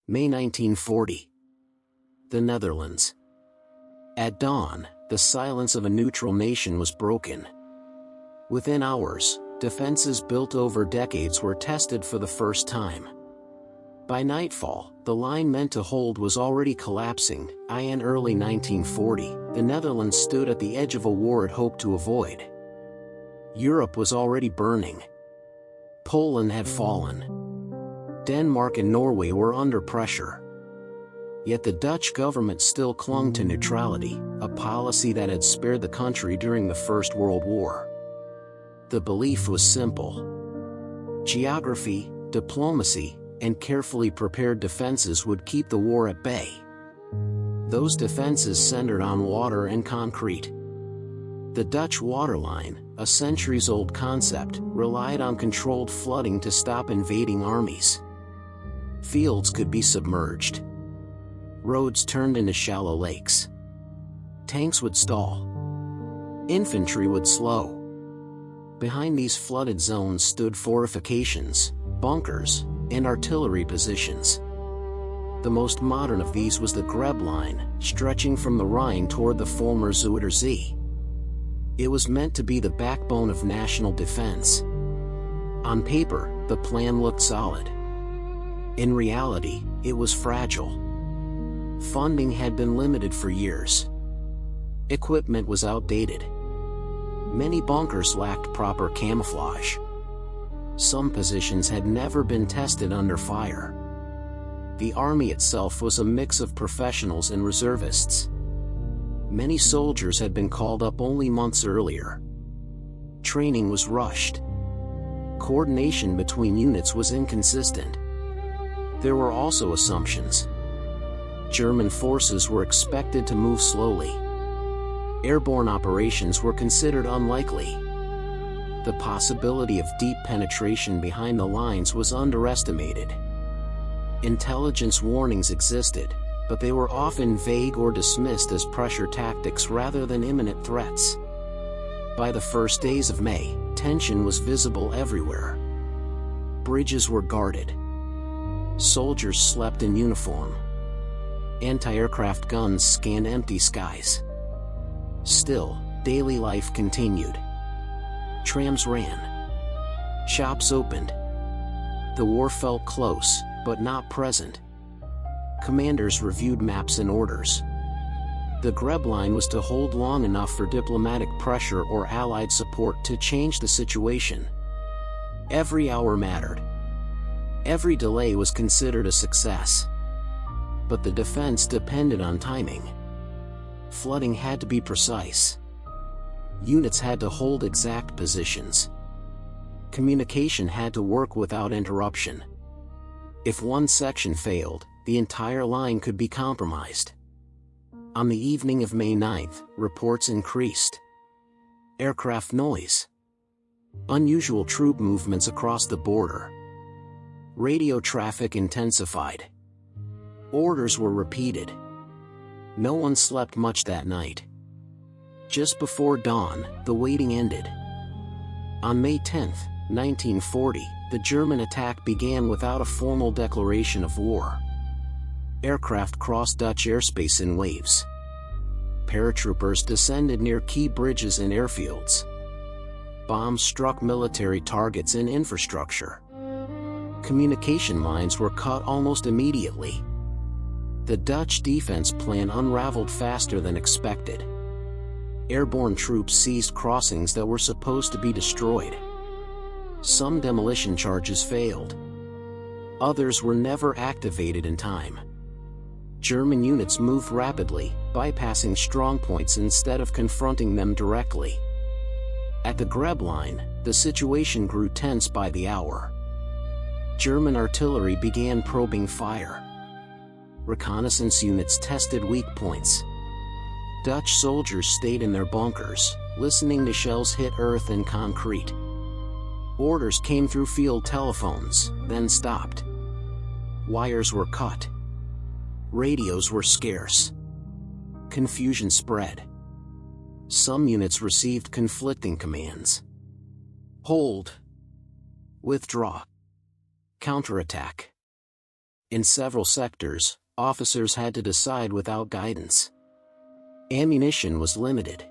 May 1940. The Netherlands. At dawn, the silence of a neutral nation was broken. Within hours, defenses built over decades were tested for the first time. By nightfall, the line meant to hold was already collapsing. In early 1940, the Netherlands stood at the edge of a war it hoped to avoid. Europe was already burning. Poland had fallen. Denmark and Norway were under pressure. Yet the Dutch government still clung to neutrality, a policy that had spared the country during the First World War. The belief was simple. Geography, diplomacy, and carefully prepared defenses would keep the war at bay. Those defenses centered on water and concrete. The Dutch waterline, a centuries-old concept, relied on controlled flooding to stop invading armies. Fields could be submerged. Roads turned into shallow lakes. Tanks would stall. Infantry would slow. Behind these flooded zones stood fortifications, bunkers, and artillery positions. The most modern of these was the Grebbe Line, stretching from the Rhine toward the former Zuiderzee. It was meant to be the backbone of national defense. On paper, the plan looked solid. In reality, it was fragile. Funding had been limited for years. Equipment was outdated. Many bunkers lacked proper camouflage. Some positions had never been tested under fire. The army itself was a mix of professionals and reservists. Many soldiers had been called up only months earlier. Training was rushed. Coordination between units was inconsistent. There were also assumptions. German forces were expected to move slowly. Airborne operations were considered unlikely. The possibility of deep penetration behind the lines was underestimated. Intelligence warnings existed, but they were often vague or dismissed as pressure tactics rather than imminent threats. By the first days of May, tension was visible everywhere. Bridges were guarded. Soldiers slept in uniform. Anti-aircraft guns scanned empty skies. Still, daily life continued. Trams ran. Shops opened. The war felt close, but not present. Commanders reviewed maps and orders. The Grebbe Line was to hold long enough for diplomatic pressure or Allied support to change the situation. Every hour mattered. Every delay was considered a success. But the defense depended on timing. Flooding had to be precise. Units had to hold exact positions. Communication had to work without interruption. If one section failed, the entire line could be compromised. On the evening of May 9th, reports increased. Aircraft noise. Unusual troop movements across the border. Radio traffic intensified. Orders were repeated. No one slept much that night. Just before dawn, the waiting ended. On May 10, 1940, the German attack began without a formal declaration of war. Aircraft crossed Dutch airspace in waves. Paratroopers descended near key bridges and airfields. Bombs struck military targets and infrastructure. Communication lines were cut almost immediately. The Dutch defense plan unraveled faster than expected. Airborne troops seized crossings that were supposed to be destroyed. Some demolition charges failed. Others were never activated in time. German units moved rapidly, bypassing strongpoints instead of confronting them directly. At the Grebbe Line, the situation grew tense by the hour. German artillery began probing fire. Reconnaissance units tested weak points. Dutch soldiers stayed in their bunkers, listening to shells hit earth and concrete. Orders came through field telephones, then stopped. Wires were cut. Radios were scarce. Confusion spread. Some units received conflicting commands. Hold. Withdraw. Counterattack. In several sectors, officers had to decide without guidance. Ammunition was limited.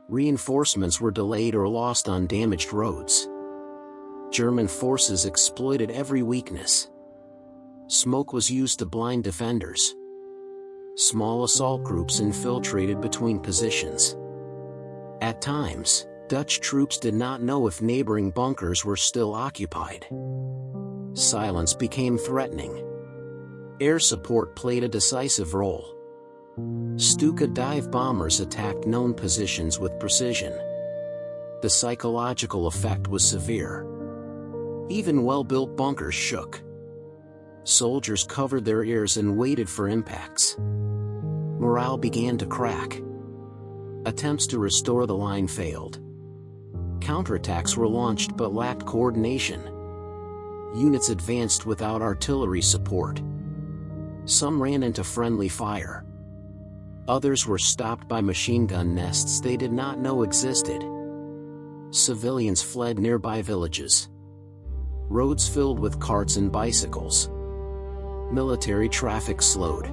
Reinforcements were delayed or lost on damaged roads. German forces exploited every weakness. Smoke was used to blind defenders. Small assault groups infiltrated between positions. At times, Dutch troops did not know if neighboring bunkers were still occupied. Silence became threatening. Air support played a decisive role. Stuka dive bombers attacked known positions with precision. The psychological effect was severe. Even well-built bunkers shook. Soldiers covered their ears and waited for impacts. Morale began to crack. Attempts to restore the line failed. Counterattacks were launched but lacked coordination. Units advanced without artillery support. Some ran into friendly fire. Others were stopped by machine gun nests they did not know existed. Civilians fled nearby villages. Roads filled with carts and bicycles. Military traffic slowed.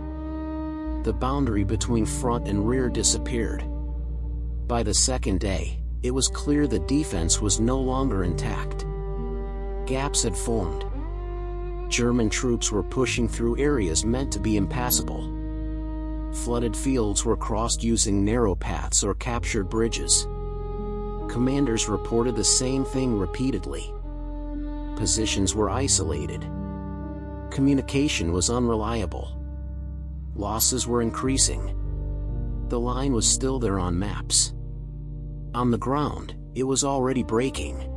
The boundary between front and rear disappeared. By the second day, it was clear the defense was no longer intact. Gaps had formed. German troops were pushing through areas meant to be impassable. Flooded fields were crossed using narrow paths or captured bridges. Commanders reported the same thing repeatedly. Positions were isolated. Communication was unreliable. Losses were increasing. The line was still there on maps. On the ground, it was already breaking.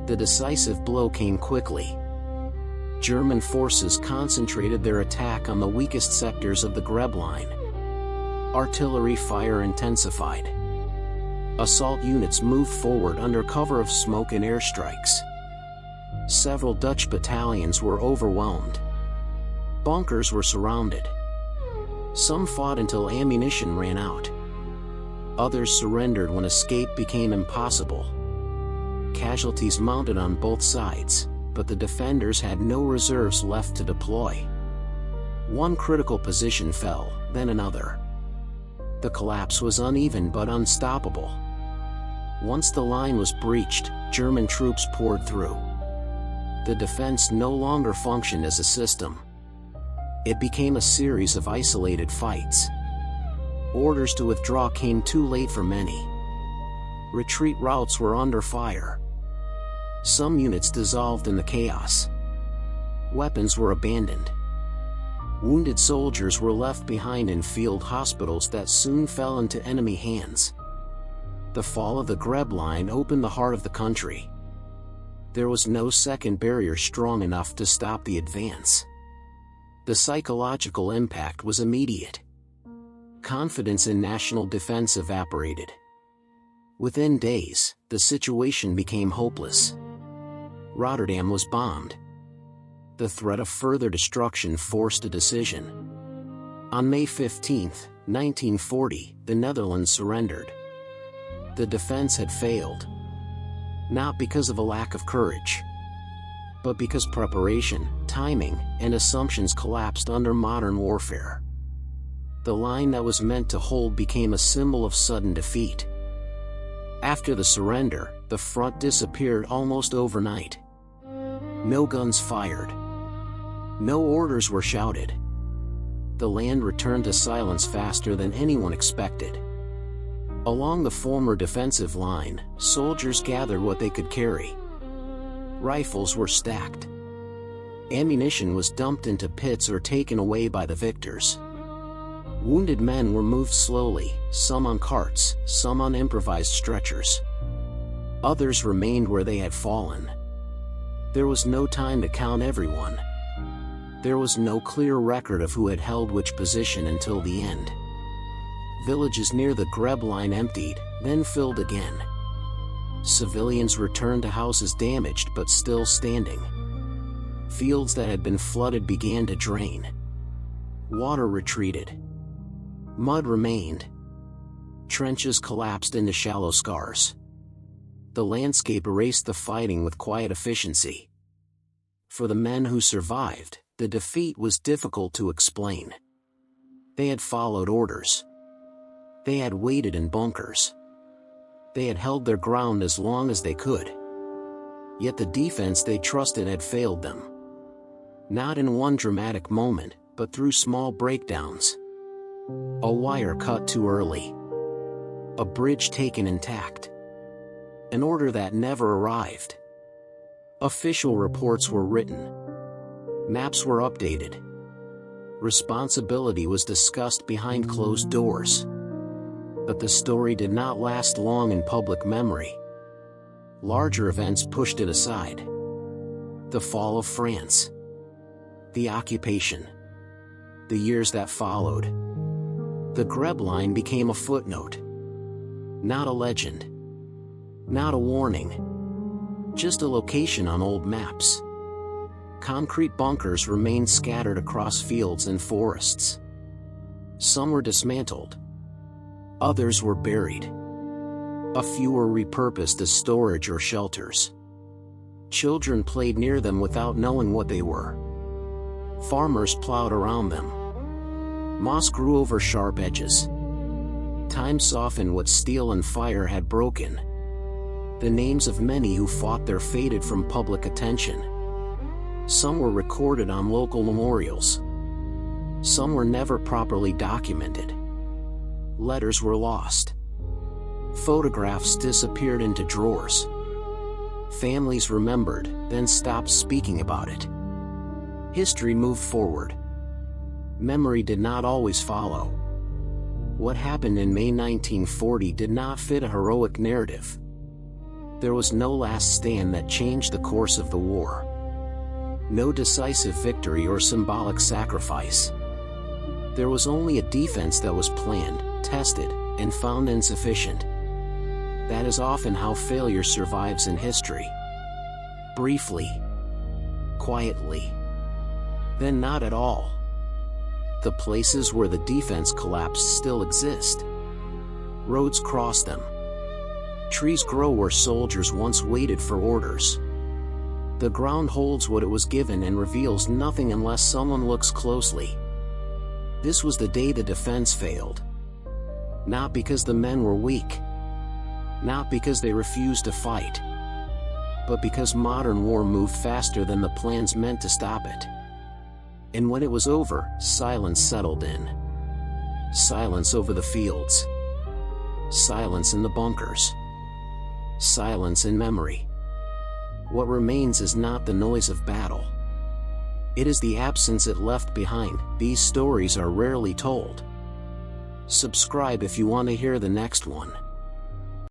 The decisive blow came quickly. German forces concentrated their attack on the weakest sectors of the Grebbe Line. Artillery fire intensified. Assault units moved forward under cover of smoke and airstrikes. Several Dutch battalions were overwhelmed. Bunkers were surrounded. Some fought until ammunition ran out. Others surrendered when escape became impossible. Casualties mounted on both sides, but the defenders had no reserves left to deploy. One critical position fell, then another. The collapse was uneven but unstoppable. Once the line was breached, German troops poured through. The defense no longer functioned as a system. It became a series of isolated fights. Orders to withdraw came too late for many. Retreat routes were under fire. Some units dissolved in the chaos. Weapons were abandoned. Wounded soldiers were left behind in field hospitals that soon fell into enemy hands. The fall of the Grebbe Line opened the heart of the country. There was no second barrier strong enough to stop the advance. The psychological impact was immediate. Confidence in national defense evaporated. Within days, the situation became hopeless. Rotterdam was bombed. The threat of further destruction forced a decision. On May 15, 1940, the Netherlands surrendered. The defense had failed. Not because of a lack of courage, but because preparation, timing, and assumptions collapsed under modern warfare. The line that was meant to hold became a symbol of sudden defeat. After the surrender, the front disappeared almost overnight. No guns fired. No orders were shouted. The land returned to silence faster than anyone expected. Along the former defensive line, soldiers gathered what they could carry. Rifles were stacked. Ammunition was dumped into pits or taken away by the victors. Wounded men were moved slowly, some on carts, some on improvised stretchers. Others remained where they had fallen. There was no time to count everyone. There was no clear record of who had held which position until the end. Villages near the Grebbe Line emptied, then filled again. Civilians returned to houses damaged but still standing. Fields that had been flooded began to drain. Water retreated. Mud remained. Trenches collapsed into shallow scars. The landscape erased the fighting with quiet efficiency. For the men who survived, The defeat was difficult to explain. They had followed orders. They had waited in bunkers. They had held their ground as long as they could. Yet the defense they trusted had failed them. Not in one dramatic moment, but through small breakdowns. A wire cut too early. A bridge taken intact. An order that never arrived. Official reports were written. Maps were updated. Responsibility was discussed behind closed doors. But the story did not last long in public memory. Larger events pushed it aside. The fall of France. The occupation. The years that followed. The Grebbe Line became a footnote. Not a legend. Not a warning. Just a location on old maps. Concrete bunkers remained scattered across fields and forests. Some were dismantled. Others were buried. A few were repurposed as storage or shelters. Children played near them without knowing what they were. Farmers plowed around them. Moss grew over sharp edges. Time softened what steel and fire had broken. The names of many who fought there faded from public attention. Some were recorded on local memorials. Some were never properly documented. Letters were lost. Photographs disappeared into drawers. Families remembered, then stopped speaking about it. History moved forward. Memory did not always follow. What happened in May 1940 did not fit a heroic narrative. There was no last stand that changed the course of the war. No decisive victory or symbolic sacrifice. There was only a defense that was planned, tested, and found insufficient. That is often how failure survives in history. Briefly. Quietly. Then not at all. The places where the defense collapsed still exist. Roads cross them. Trees grow where soldiers once waited for orders. The ground holds what it was given and reveals nothing unless someone looks closely. This was the day the defense failed. Not because the men were weak. Not because they refused to fight. But because modern war moved faster than the plans meant to stop it. And when it was over, silence settled in. Silence over the fields. Silence in the bunkers. Silence in memory. What remains is not the noise of battle. It is the absence it left behind. These stories are rarely told. Subscribe if you want to hear the next one.